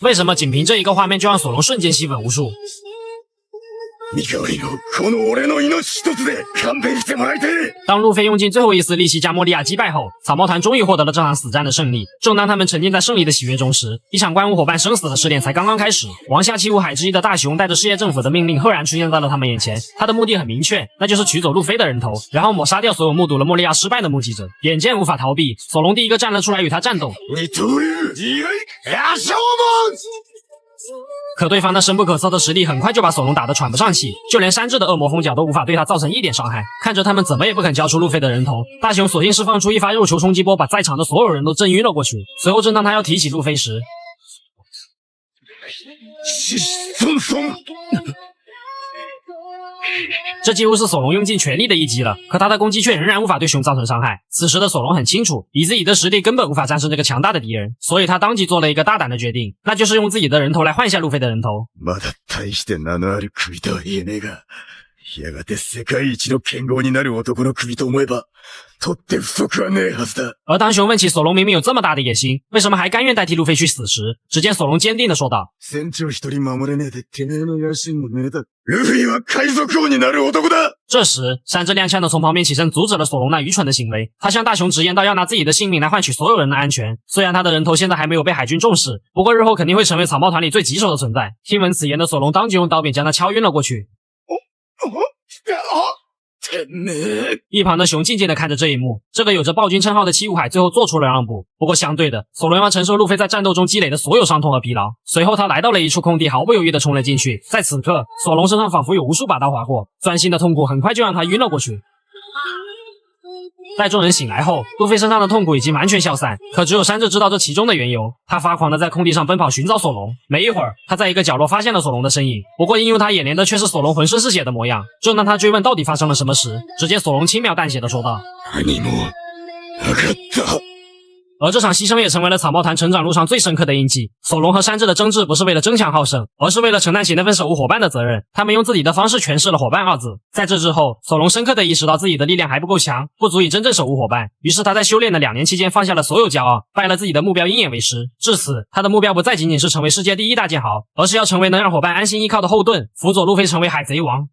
为什么仅凭这一个画面就让索隆瞬间吸粉无数？当路飞用尽最后一丝力气将莫利亚击败后，草帽团终于获得了这场死战的胜利。正当他们沉浸在胜利的喜悦中时，一场怪物伙伴生死的试炼才刚刚开始。王下七武海之一的大雄带着世界政府的命令赫然出现在了他们眼前，他的目的很明确，那就是取走路飞的人头，然后抹杀掉所有目睹了莫利亚失败的目击者。眼见无法逃避，索隆第一个站了出来与他战斗。可对方那深不可测的实力很快就把索隆打得喘不上气，就连山治的恶魔风脚都无法对他造成一点伤害。看着他们怎么也不肯交出路飞的人头，大雄索性释放出一发肉球冲击波，把在场的所有人都震晕了过去。随后正当他要提起路飞时，这几乎是索隆用尽全力的一击了，可他的攻击却仍然无法对熊造成伤害。此时的索隆很清楚，以自己的实力根本无法战胜这个强大的敌人，所以他当即做了一个大胆的决定，那就是用自己的人头来换下路飞的人头。やがて世界一の剣豪になる男の首と思えば、とって不足はねえはずだ。而当熊问起索隆明明有这么大的野心，为什么还甘愿代替路飞去死时，只見索隆坚定地说道：“船長一人守れねえでてめえの野心もねえだ。ルフィは海賊王になる男だ。”这时，山治踉跄的从旁边起身阻止了索隆那愚蠢的行为。他向大雄直言道要拿自己的性命来换取所有人的安全。虽然他的人头现在还没有被海军重视，不过日后肯定会成为草帽团里最棘手的存在。听闻此言的索隆当即用刀柄将他敲晕了过去。一旁的熊静静地看着这一幕，这个有着暴君称号的七武海最后做出了让步。不过相对的，索隆要承受路飞在战斗中积累的所有伤痛和疲劳。随后他来到了一处空地，毫不犹豫地冲了进去。在此刻，索隆身上仿佛有无数把刀划过，钻心的痛苦很快就让他晕了过去。待众人醒来后，路飞身上的痛苦已经完全消散，可只有山治知道这其中的缘由。他发狂地在空地上奔跑寻找索隆。没一会儿，他在一个角落发现了索隆的身影，不过映入他眼帘的却是索隆浑身是血的模样。正当他追问到底发生了什么时，只见索隆轻描淡写地说道：“而这场牺牲也成为了草帽团成长路上最深刻的印记。索隆和山治的争执不是为了争强好胜，而是为了承担起那份守护伙伴的责任。他们用自己的方式诠释了伙伴二字。在这之后，索隆深刻地意识到自己的力量还不够强，不足以真正守护伙伴。于是他在修炼的2年期间放下了所有骄傲，拜了自己的目标鹰眼为师。至此，他的目标不再仅仅是成为世界第1大剑豪，而是要成为能让伙伴安心依靠的后盾，辅佐路飞成为海贼王。